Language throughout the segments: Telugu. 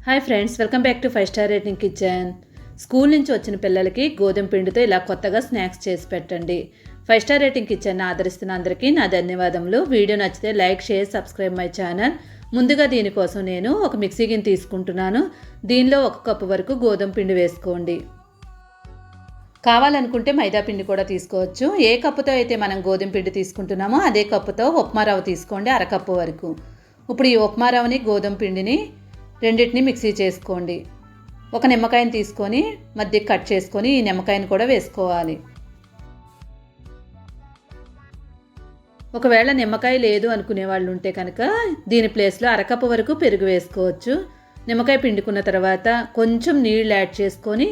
Hi friends, welcome back to 5 star rating kitchen. School నుంచి వచ్చిన పిల్లలకి గోధుమ పిండితో ఇలా కొత్తగా స్నాక్స్ చేసి పెట్టండి. 5 స్టార్ రేటింగ్ కిచెన్ ఆదరిస్తున్న అందరికీ నా ధన్యవాదములు. వీడియో నచ్చితే like, share, subscribe my channel. ముందుగా దీనికోసం నేను ఒక మిక్సీ గిన్నె తీసుకుంటున్నాను. దీనిలో 1 కప్పు వరకు గోధుమ పిండి వేసుకోండి. కావాలనుకుంటే మైదా పిండి కూడా తీసుకోవచ్చు. ఏ కప్పుతో అయితే మనం గోధుమ పిండి తీసుకుంటున్నామో అదే కప్పుతో ఉప్మా రవ్వ తీసుకోండి, 1/2 కప్పు వరకు. ఇప్పుడు ఈ ఉప్మా రవ్వని గోధుమ పిండిని రెండింటిని మిక్సీ చేసుకోండి. ఒక నిమ్మకాయని తీసుకొని మధ్య కట్ చేసుకొని ఈ నిమ్మకాయని కూడా వేసుకోవాలి. ఒకవేళ నిమ్మకాయ లేదు అనుకునే వాళ్ళు ఉంటే కనుక దీని ప్లేస్లో 1/2 కప్పు వరకు పెరుగు వేసుకోవచ్చు. నిమ్మకాయ పిండుకున్న తర్వాత కొంచెం నీళ్ళు యాడ్ చేసుకొని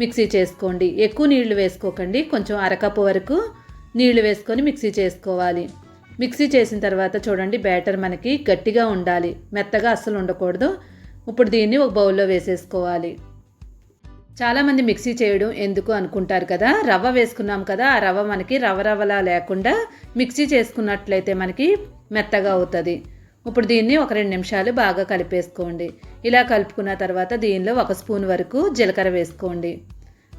మిక్సీ చేసుకోండి. ఎక్కువ నీళ్లు వేసుకోకండి, కొంచెం 1/2 కప్పు వరకు నీళ్లు వేసుకొని మిక్సీ చేసుకోవాలి. మిక్సీ చేసిన తర్వాత చూడండి, బ్యాటర్ మనకి గట్టిగా ఉండాలి, మెత్తగా అస్సలు ఉండకూడదు. ఇప్పుడు దీన్ని ఒక బౌల్లో వేసేసుకోవాలి. చాలామంది మిక్సీ చేయడం ఎందుకు అనుకుంటారు కదా, రవ్వ వేసుకున్నాం కదా, ఆ రవ్వ మనకి రవ్వలా లేకుండా మిక్సీ చేసుకున్నట్లయితే మనకి మెత్తగా అవుతుంది. ఇప్పుడు దీన్ని ఒక 2 నిమిషాలు బాగా కలిపేసుకోండి. ఇలా కలుపుకున్న తర్వాత దీనిలో 1 స్పూన్ వరకు జీలకర్ర వేసుకోండి.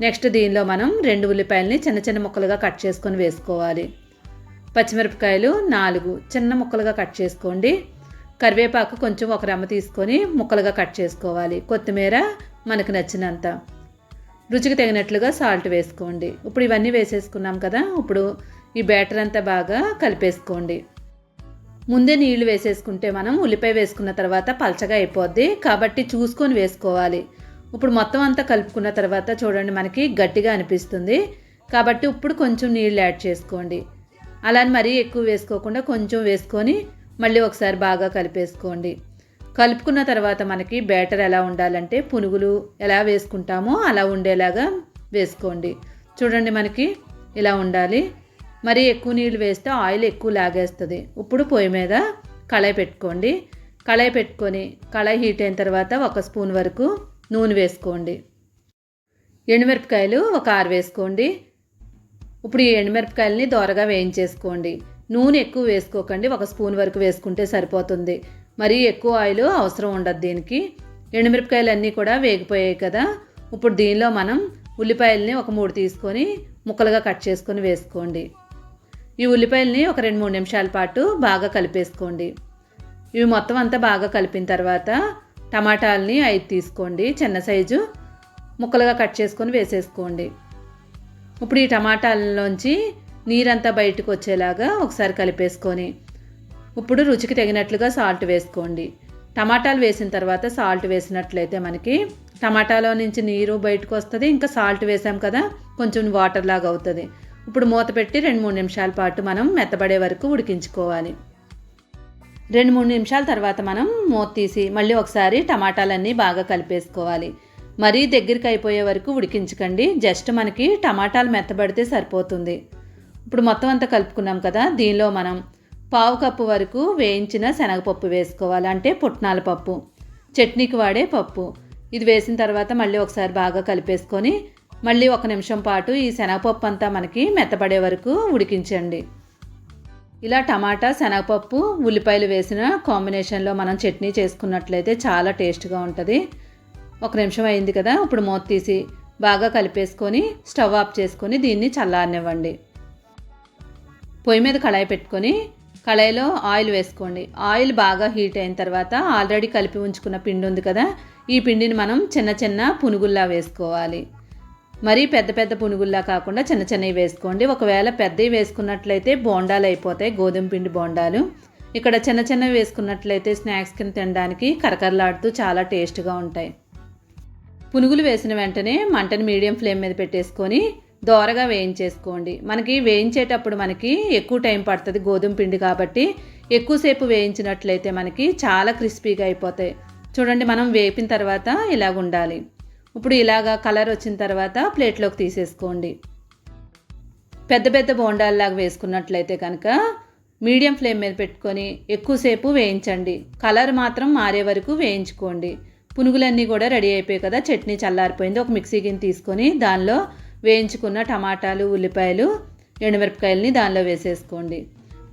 నెక్స్ట్ దీనిలో మనం 2 ఉల్లిపాయలని చిన్న చిన్న ముక్కలుగా కట్ చేసుకొని వేసుకోవాలి. పచ్చిమిరపకాయలు 4 చిన్న ముక్కలుగా కట్ చేసుకోండి. కరివేపాకు కొంచెం 1 రెమ్మ తీసుకొని ముక్కలుగా కట్ చేసుకోవాలి. కొత్తిమీర మనకు నచ్చినంత, రుచికి తగినట్లుగా సాల్ట్ వేసుకోండి. ఇప్పుడు ఇవన్నీ వేసేసుకున్నాం కదా, ఇప్పుడు ఈ బ్యాటర్ అంతా బాగా కలిపేసుకోండి. ముందే నీళ్లు వేసేసుకుంటే మనం ఉల్లిపాయ వేసుకున్న తర్వాత పలచగా అయిపోద్ది, కాబట్టి చూసుకొని వేసుకోవాలి. ఇప్పుడు మొత్తం అంతా కలుపుకున్న తర్వాత చూడండి మనకి గట్టిగా అనిపిస్తుంది, కాబట్టి ఇప్పుడు కొంచెం నీళ్ళు యాడ్ చేసుకోండి. అలాని మరీ ఎక్కువ వేసుకోకుండా కొంచెం వేసుకొని మళ్ళీ ఒకసారి బాగా కలిపేసుకోండి. కలుపుకున్న తర్వాత మనకి బ్యాటర్ ఎలా ఉండాలంటే పునుగులు ఎలా వేసుకుంటామో అలా ఉండేలాగా వేసుకోండి. చూడండి మనకి ఇలా ఉండాలి. మరీ ఎక్కువ నీళ్ళు వేస్తే ఆయిల్ ఎక్కువ లాగేస్తుంది. ఇప్పుడు పొయ్యి మీద కళాయి పెట్టుకోండి. కళాయి పెట్టుకొని కళాయి హీట్ అయిన తర్వాత 1 స్పూన్ వరకు నూనె వేసుకోండి. ఎండుమిరపకాయలు ఒక 6 వేసుకోండి. ఇప్పుడు ఈ ఎండుమిరపకాయలని దోరగా వేయించేసుకోండి. నూనె ఎక్కువ వేసుకోకండి, 1 స్పూన్ వరకు వేసుకుంటే సరిపోతుంది. మరీ ఎక్కువ ఆయిల్ అవసరం ఉండదు దీనికి. ఎండుమిరపకాయలు అన్నీ కూడా వేగిపోయాయి కదా, ఇప్పుడు దీనిలో మనం ఉల్లిపాయలని ఒక 3 తీసుకొని ముక్కలుగా కట్ చేసుకొని వేసుకోండి. ఈ ఉల్లిపాయలని ఒక 2-3 నిమిషాల పాటు బాగా కలిపేసుకోండి. ఇవి మొత్తం అంతా బాగా కలిపిన తర్వాత టమాటాలని 5 తీసుకోండి, చిన్న సైజు ముక్కలుగా కట్ చేసుకొని వేసేసుకోండి. ఇప్పుడు ఈ టమాటాలలోంచి నీరంతా బయటకు వచ్చేలాగా ఒకసారి కలిపేసుకొని ఇప్పుడు రుచికి తగినట్లుగా సాల్ట్ వేసుకోండి. టమాటాలు వేసిన తర్వాత సాల్ట్ వేసినట్లయితే మనకి టమాటాలో నుంచి నీరు బయటకు వస్తుంది, ఇంకా సాల్ట్ వేసాం కదా కొంచెం వాటర్ లాగా అవుతుంది. ఇప్పుడు మూత పెట్టి 2-3 నిమిషాల పాటు మనం మెత్తబడే వరకు ఉడికించుకోవాలి. 2-3 నిమిషాల తర్వాత మనం మూత తీసి మళ్ళీ ఒకసారి టమాటాలన్నీ బాగా కలిపేసుకోవాలి. మరీ దగ్గరికి అయిపోయే వరకు ఉడికించకండి, జస్ట్ మనకి టమాటాలు మెత్తబడితే సరిపోతుంది. ఇప్పుడు మొత్తం అంతా కలుపుకున్నాం కదా, దీనిలో మనం 1/2 కప్పు వరకు వేయించిన శనగపప్పు వేసుకోవాలి, అంటే పుట్నాల పప్పు, చట్నీకి వాడే పప్పు. ఇది వేసిన తర్వాత మళ్ళీ ఒకసారి బాగా కలిపేసుకొని మళ్ళీ 1 నిమిషం పాటు ఈ శనగపప్పు అంతా మనకి మెత్తపడే వరకు ఉడికించండి. ఇలా టమాటా, శనగపప్పు, ఉల్లిపాయలు వేసిన కాంబినేషన్లో మనం చట్నీ చేసుకున్నట్లయితే చాలా టేస్ట్గా ఉంటుంది. 1 నిమిషం అయింది కదా, ఇప్పుడు మూత తీసి బాగా కలిపేసుకొని స్టవ్ ఆఫ్ చేసుకొని దీన్ని చల్లారనివ్వండి. పొయ్యి మీద కళాయి పెట్టుకొని కళాయిలో ఆయిల్ వేసుకోండి. ఆయిల్ బాగా హీట్ అయిన తర్వాత ఆల్రెడీ కలిపి ఉంచుకున్న పిండి ఉంది కదా, ఈ పిండిని మనం చిన్న చిన్న పునుగుల్లా వేసుకోవాలి. మరీ పెద్ద పెద్ద పునుగుల్లా కాకుండా చిన్న చిన్నవి వేసుకోండి. ఒకవేళ పెద్దవి వేసుకున్నట్లయితే బోండాలు అయిపోతాయి, గోధుమ పిండి బోండాలు. ఇక్కడ చిన్న చిన్నవి వేసుకున్నట్లయితే స్నాక్స్ కింద తినడానికి కరకరలాడుతూ చాలా టేస్ట్గా ఉంటాయి. పునుగులు వేసిన వెంటనే మంటని మీడియం ఫ్లేమ్ మీద పెట్టేసుకొని దోరగా వేయించేసుకోండి. మనకి వేయించేటప్పుడు మనకి ఎక్కువ టైం పడుతుంది, గోధుమ పిండి కాబట్టి ఎక్కువసేపు వేయించినట్లయితే మనకి చాలా క్రిస్పీగా అయిపోతాయి. చూడండి మనం వేపిన తర్వాత ఇలాగ ఉండాలి. ఇప్పుడు ఇలాగా కలర్ వచ్చిన తర్వాత ప్లేట్లోకి తీసేసుకోండి. పెద్ద పెద్ద బోండాల్లాగా వేసుకున్నట్లయితే కనుక మీడియం ఫ్లేమ్ మీద పెట్టుకొని ఎక్కువసేపు వేయించండి. కలర్ మాత్రం మారే వరకు వేయించుకోండి. పునుగులన్నీ కూడా రెడీ అయిపోయాయి కదా, చట్నీ చల్లారిపోయింది. ఒక మిక్సీ గిన్నె తీసుకొని దానిలో వేయించుకున్న టమాటాలు, ఉల్లిపాయలు, ఎండుమిరపకాయలని దానిలో వేసేసుకోండి.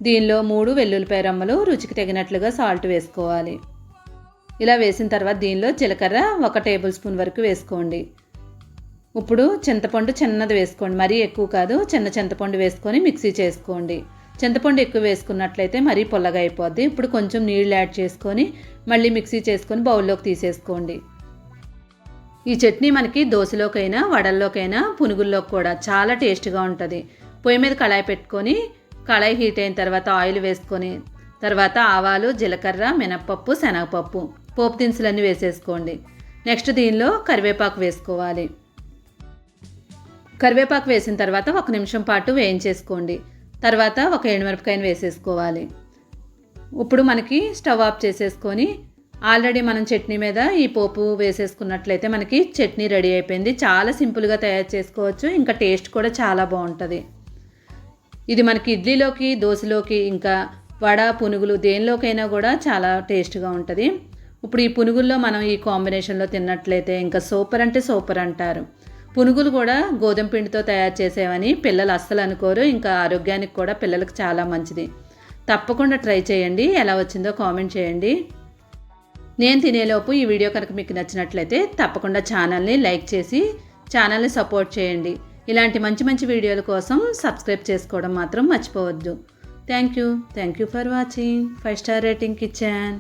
దీనిలో 3 వెల్లుల్లిపాయ రమ్మలు, రుచికి తగినట్లుగా సాల్ట్ వేసుకోవాలి. ఇలా వేసిన తర్వాత దీనిలో జీలకర్ర 1 టేబుల్ స్పూన్ వరకు వేసుకోండి. ఇప్పుడు చింతపండు చిన్నది వేసుకోండి, మరీ ఎక్కువ కాదు, చిన్న చింతపండు వేసుకొని మిక్సీ చేసుకోండి. చింతపండు ఎక్కువ వేసుకున్నట్లయితే మరీ పొల్లగా అయిపోద్ది. ఇప్పుడు కొంచెం నీళ్ళు యాడ్ చేసుకొని మళ్ళీ మిక్సీ చేసుకొని బౌల్లోకి తీసేసుకోండి. ఈ చట్నీ మనకి దోశలోకైనా, వడల్లోకైనా, పునుగుల్లోకి కూడా చాలా టేస్ట్గా ఉంటుంది. పొయ్యి మీద కళాయి పెట్టుకొని కళాయి హీట్ అయిన తర్వాత ఆయిల్ వేసుకొని తర్వాత ఆవాలు, జీలకర్ర, మినప్పప్పు, శనగపప్పు, పోపు దినుసులన్నీ వేసేసుకోండి. నెక్స్ట్ దీనిలో కరివేపాకు వేసుకోవాలి. కరివేపాకు వేసిన తర్వాత 1 నిమిషం పాటు వేయించేసుకోండి. తర్వాత ఒక ఎండుమిరపకాయను వేసేసుకోవాలి. ఇప్పుడు మనకి స్టవ్ ఆఫ్ చేసేసుకొని ఆల్రెడీ మనం చట్నీ మీద ఈ పోపు వేసేసుకున్నట్లయితే మనకి చట్నీ రెడీ అయిపోయింది. చాలా సింపుల్గా తయారు చేసుకోవచ్చు, ఇంకా టేస్ట్ కూడా చాలా బాగుంటుంది. ఇది మనకి ఇడ్లీలోకి, దోశలోకి, ఇంకా వడ, పునుగులు దేనిలోకైనా కూడా చాలా టేస్ట్గా ఉంటుంది. ఇప్పుడు ఈ పునుగుల్లో మనం ఈ కాంబినేషన్లో తిన్నట్లయితే ఇంకా సూపర్ అంటే సూపర్ అంటారు. పునుగులు కూడా గోధుమ పిండితో తయారు చేసేవని పిల్లలు అస్సలు అనుకోరు, ఇంకా ఆరోగ్యానికి కూడా పిల్లలకు చాలా మంచిది. తప్పకుండా ట్రై చేయండి, ఎలా వచ్చిందో కామెంట్ చేయండి. నేను తినేలోపు ఈ వీడియో కనుక మీకు నచ్చినట్లయితే తప్పకుండా ఛానల్ని లైక్ చేసి ఛానల్ని సపోర్ట్ చేయండి. ఇలాంటి మంచి మంచి వీడియోల కోసం సబ్స్క్రైబ్ చేసుకోవడం మాత్రం మర్చిపోవద్దు. Thank you for watching. 5 star rating kitchen.